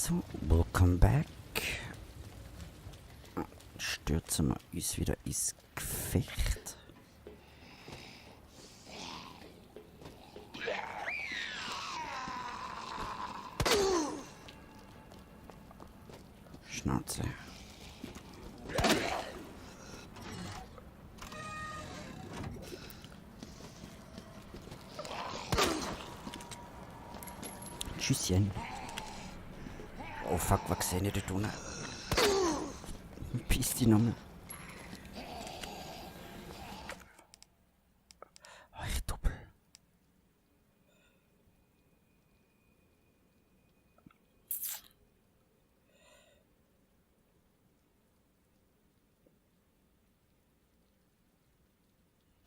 So, welcome back. Stürzen wir uns wieder ins Gefecht. Schnauze. Tschüsschen. Oh fuck, was sehe ich da unten? Piss die nochmal. Oh, ich doppel.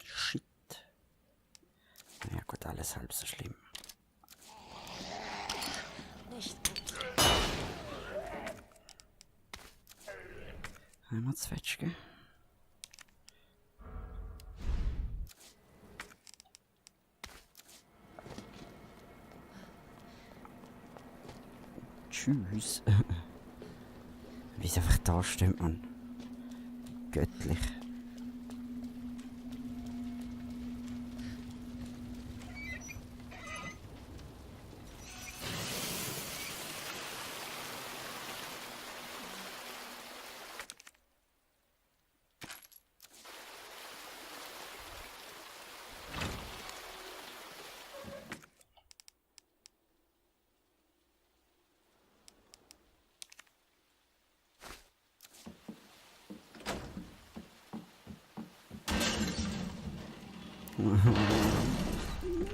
Shit. Na ja gut, alles halb so schlimm. Einmal Zwetschge. Tschüss. Wie es einfach da steht, man. Göttlich.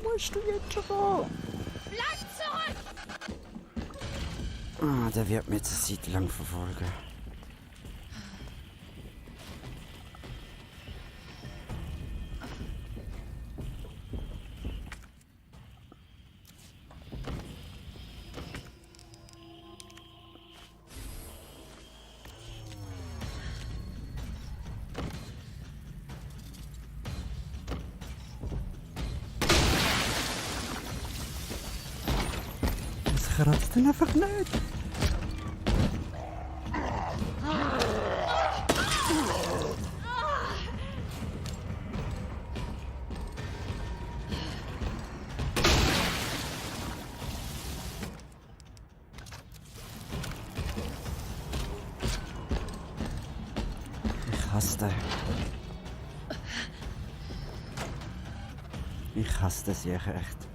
Musst du jetzt schon? Bleib zurück! Ah, der wird mir jetzt eine Zeit lang verfolgen. Das kratzt dann einfach nicht. Ich hasse den. Ich hasse das hier echt.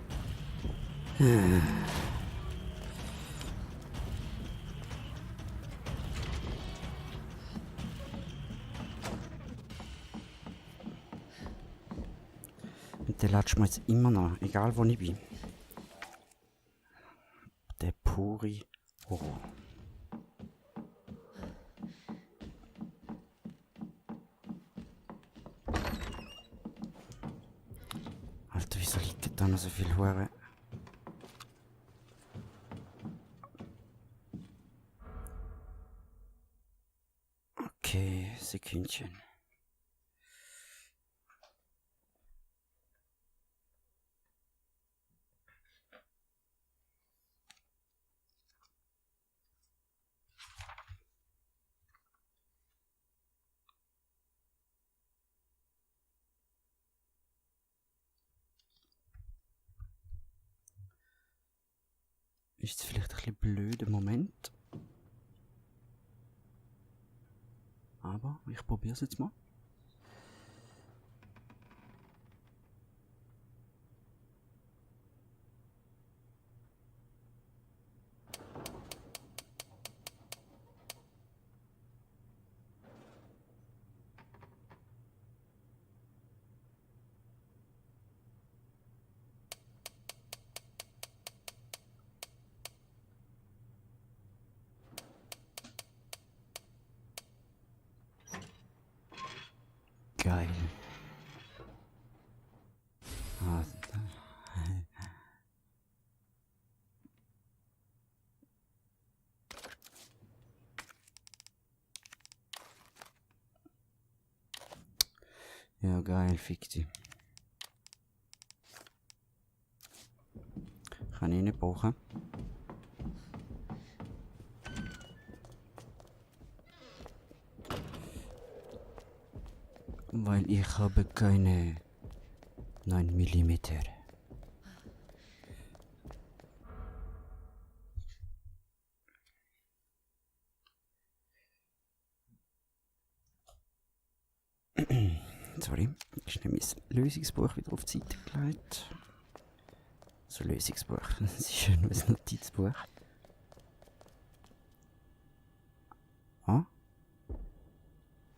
Und der latscht mir jetzt immer noch, egal wo ich bin. Der pure Horror. Alter, wieso liegt da noch so viel Hure? Okay, Sekündchen. Ist es vielleicht ein bisschen blöder Moment? Aber ich probiere es jetzt mal. Geil. Ah, ja, geil, fick die. Kann ich nicht brauchen. Weil ich habe keine 9 Millimeter. Sorry, ich nehme mein Lösungsbuch wieder auf die Seite gelegt. So, Lösungsbuch, das ist ja nur ein Notizbuch. Ah?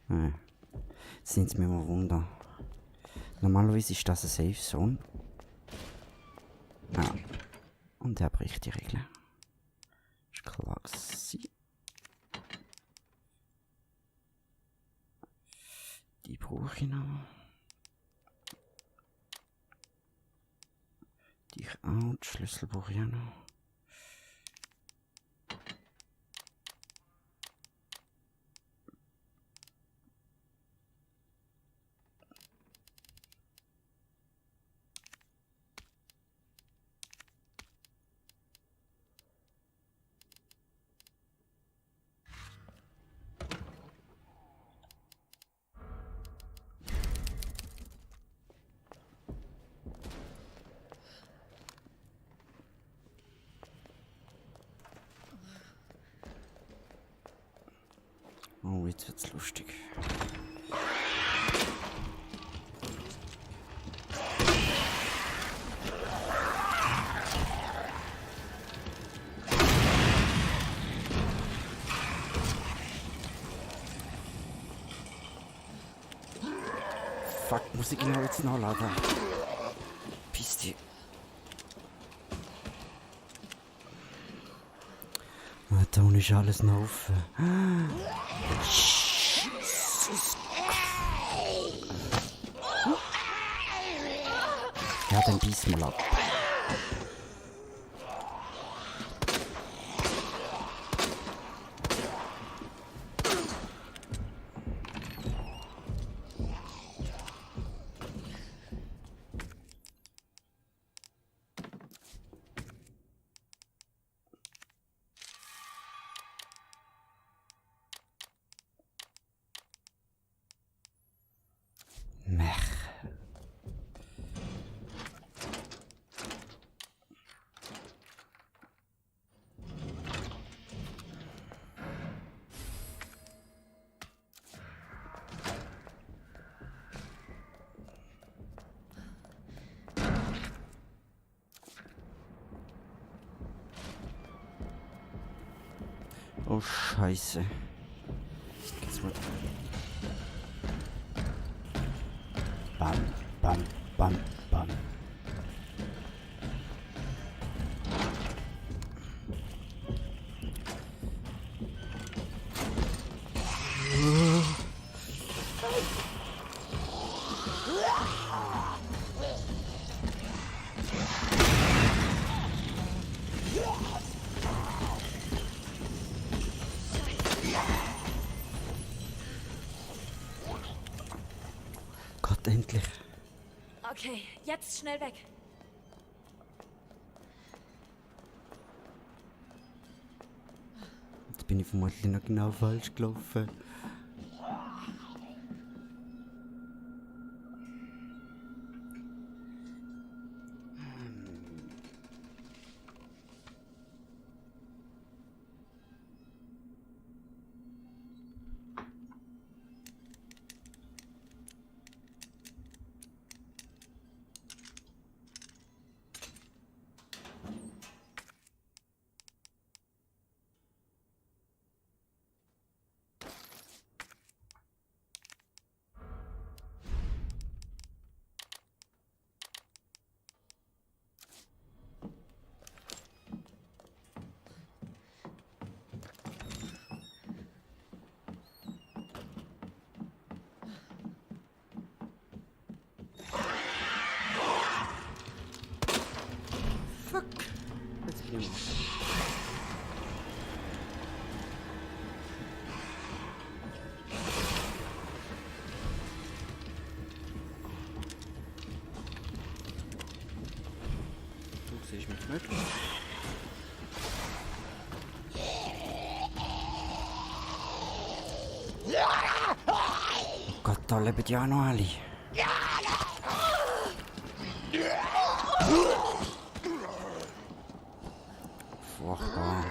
Nein. Jetzt nimmt es mir mal Wunder. Normalerweise ist das eine Safe Zone. Ja. Und er bricht die Regeln. Ist klar gewesen. Die brauche ich noch. Die auch. Die Schlüssel brauche ich auch noch. Oh, jetzt wird's lustig. Fuck, muss ich genau jetzt nachladen? Piss dich. Da unten ist alles noch offen. Ja, dann beiß mal ab. Mech. Oh Scheiße. Jetzt wird bam, bam, bam, bam. Gott, endlich. Okay, jetzt schnell weg. Jetzt bin ich vermutlich noch genau falsch gelaufen. Fuck. Jetzt bin ich du siehst mich nicht. Oh Gott. Da leben ja auch noch alle. Furchtbar.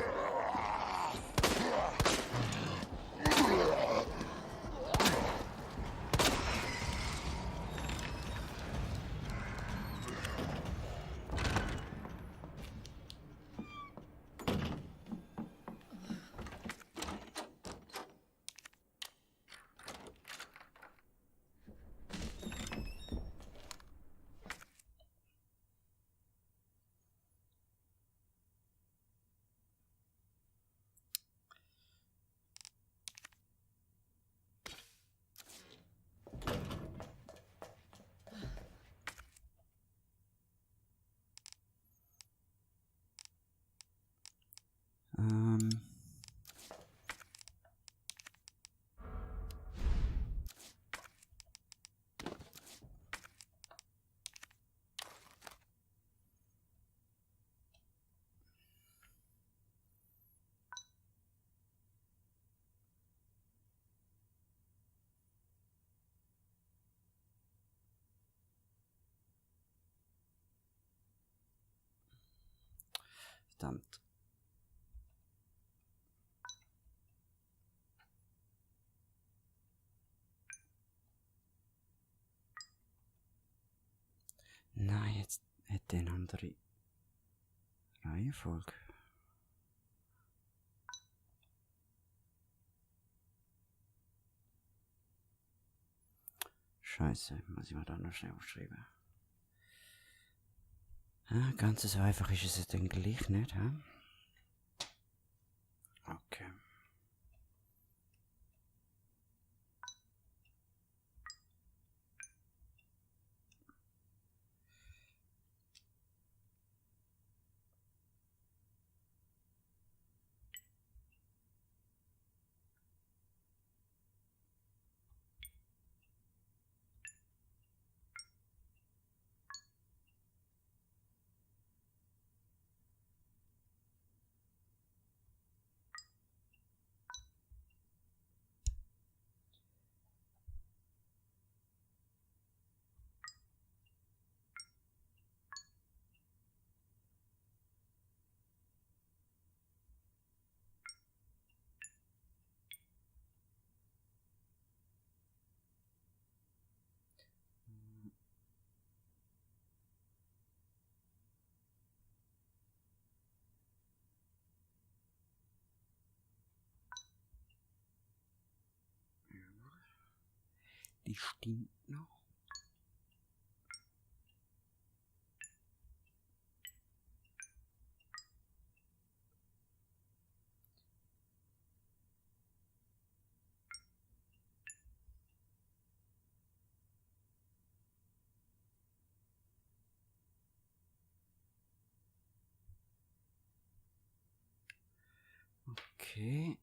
Ähm. Verdammt. Nein, jetzt hätte eine andere Reihenfolge. Scheiße, muss ich mir da noch schnell aufschreiben. Ah, ganz so einfach ist es dann gleich nicht, hä? Okay. Die stimmt noch. Okay.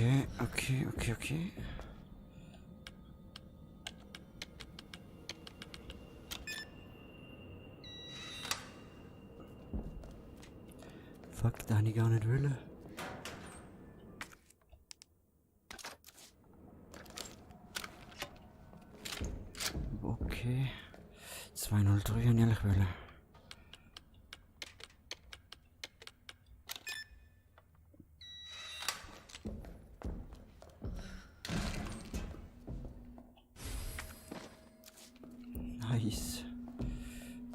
Okay. Fuck, da habe ich gar nicht wollen. Okay. 203 habe ich ehrlich wollen. Nice.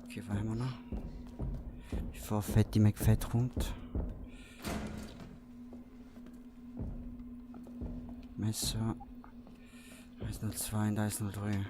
Okay, was haben wir noch? Bevor Fetty McFett kommt. Messer. 102 und 103.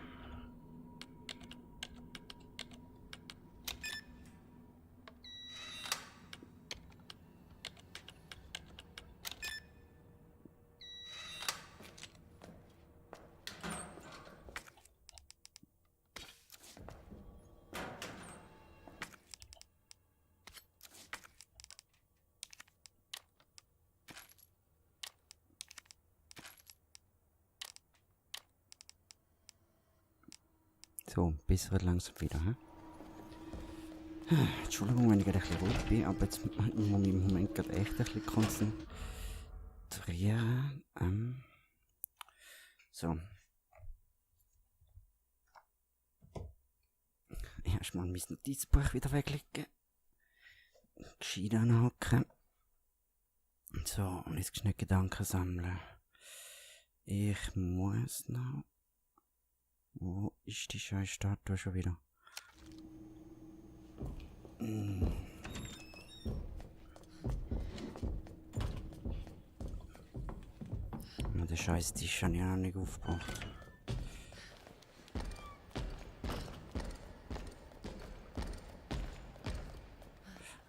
So, besser langsam wieder, hä? Entschuldigung, wenn ich gerade ein bisschen ruhig bin, aber jetzt muss ich mich im Moment gerade echt ein bisschen konzentrieren. So. Erstmal mein Notizbuch wieder weglegen. Gescheit anhaken. So, und jetzt schnell Gedanken sammeln. Ich muss noch... Wo ist die scheiß Statue schon wieder? Der scheiß Tisch habe ich noch nicht aufgebracht.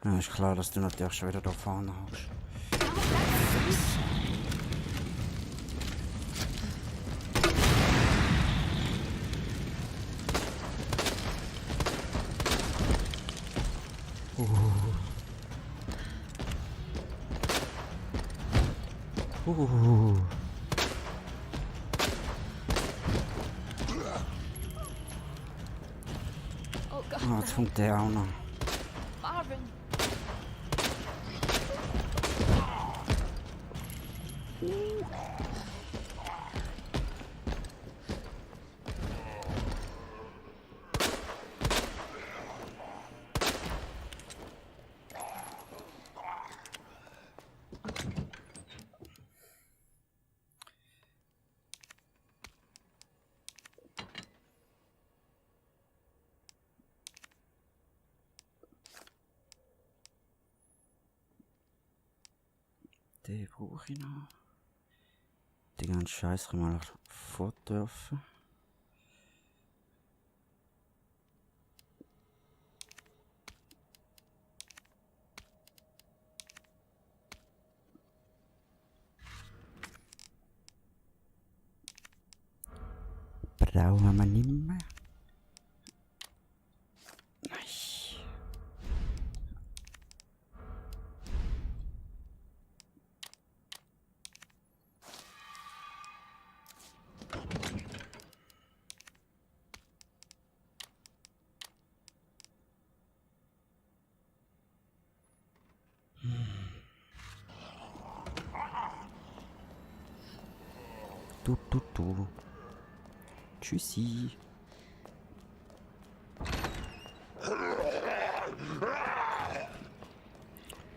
Ja, ist klar, dass du natürlich schon wieder da vorne hast. Oh Gott. Ah, jetzt kommt der auch noch. Marvin. Den brauche ich noch. Die ganze Scheiße kann man fortdürfen. Brauchen wir nicht mehr. Nein. Du. Tschüssi.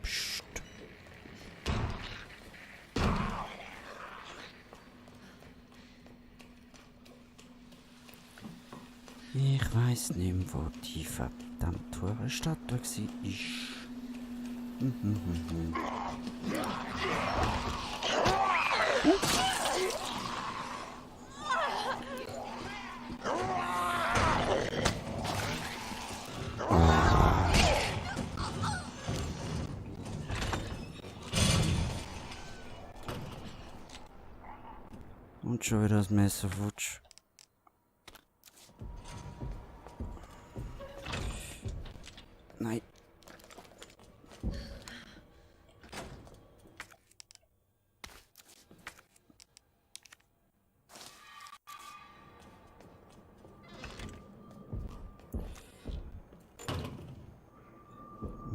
Psst. Ich weiß nicht mehr, wo die verdammte Statue war. Und schon wieder das Messer futsch. Nein.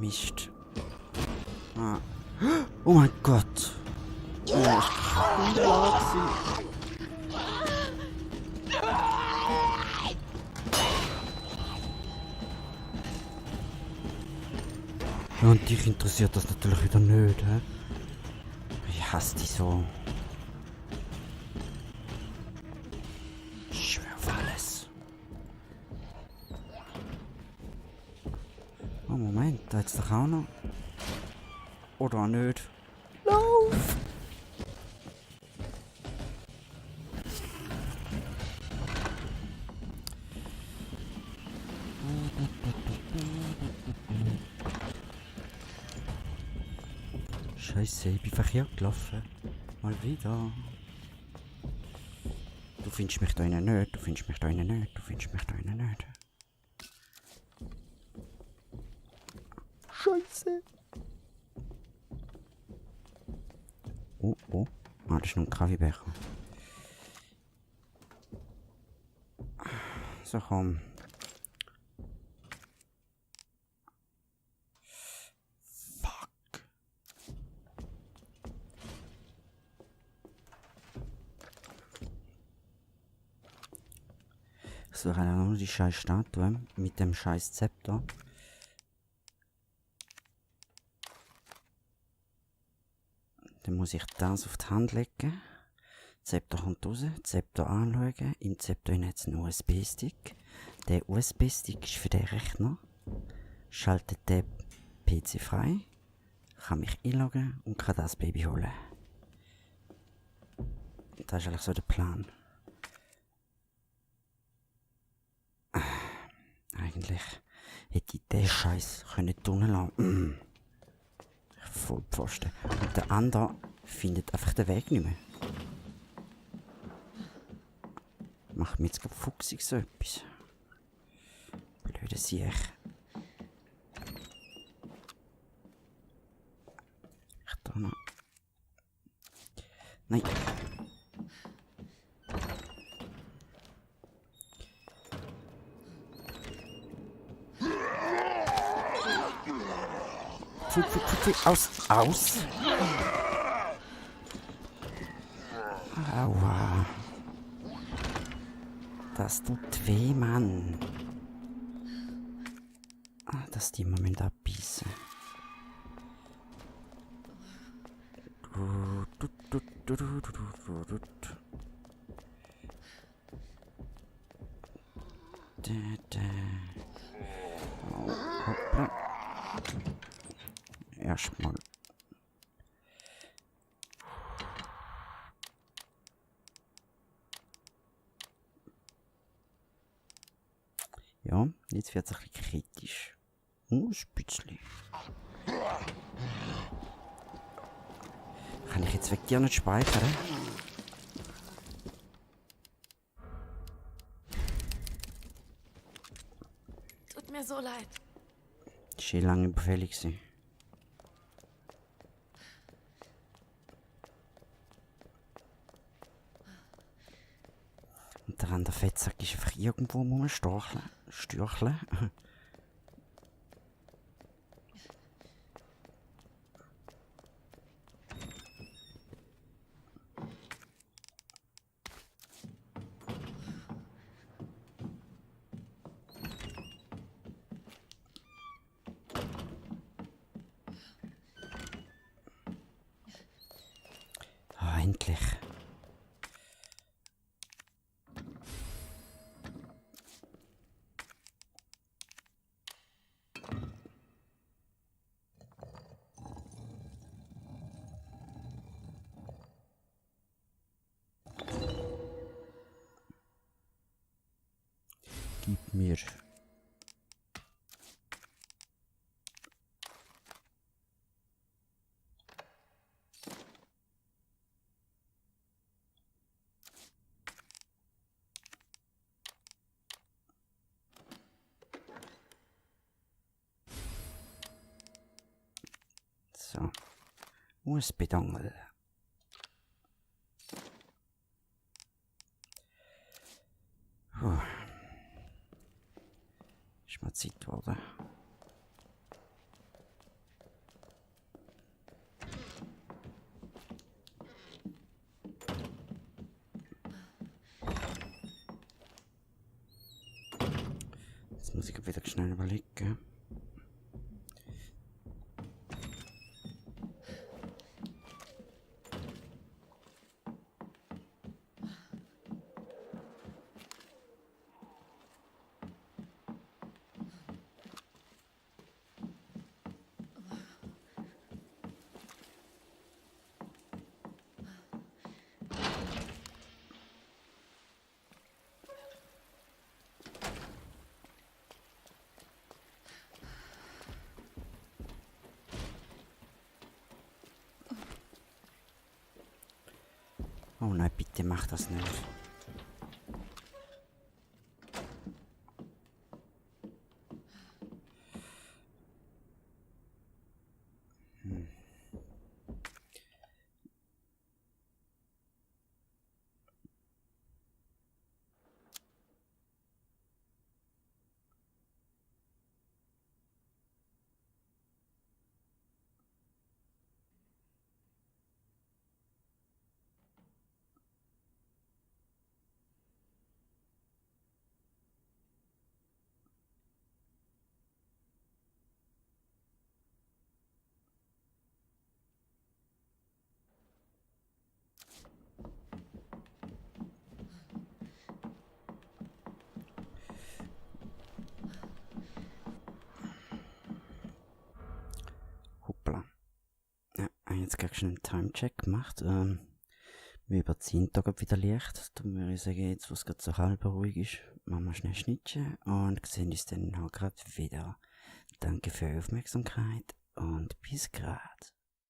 Mist. Ah. Oh mein Gott. Oh, ich bin da. Ja, und dich interessiert das natürlich wieder nicht, hä? Ich hasse dich so. Ich schwör auf alles. Oh Moment, da hat's doch auch noch. Oder auch nicht. Lauf! Scheiße, ich bin verkehrt gelaufen. Mal wieder. Du findest mich da innen nicht, du findest mich da innen nicht, du findest mich da innen nicht. Scheiße. Oh, oh. Ah, das ist noch ein Kaffeebecher. So, komm. Fuck. Ich suche nur die scheiß Statue mit dem scheiß Zepter. Dann muss ich das auf die Hand legen. Zepter kommt raus, Zepter anschauen. Im Zepter hat es einen USB-Stick. Der USB-Stick ist für den Rechner. Schaltet den PC frei. Kann mich einloggen und kann das Baby holen. Das ist eigentlich so der Plan. Eigentlich hätte ich den Scheiß tun lassen. Vollpfosten. Und der andere findet einfach den Weg nicht mehr. Macht mir jetzt gerade fuchsig so etwas. Blöde Siech. Ich da noch. Nein. Pfui, aus, aus. Aua. Das tut weh, Mann. Ah, dass die im Moment abbeißen. Oh, hoppla. Erstmal. Ja, jetzt wird es ein bisschen kritisch. Ein bisschen. Kann ich jetzt weg dir nicht speichern? Tut mir so leid. Das war lange überfällig. Und der andere Fettsack ist einfach irgendwo rumstürcheln. Ah, endlich. Gib mir. So. USB-Dongle. Ist mal Zeit geworden. Jetzt muss ich wieder schnell überlegen. Oh nein, bitte mach das nicht. Hoppla. Ja, jetzt gleich schnell einen Timecheck gemacht. Wir überziehen da gerade wieder Licht. Dann würde ich sagen, jetzt wo es gerade so halb ruhig ist, machen wir schnell Schnittchen und sehen uns dann auch gerade wieder. Danke für eure Aufmerksamkeit und bis grad.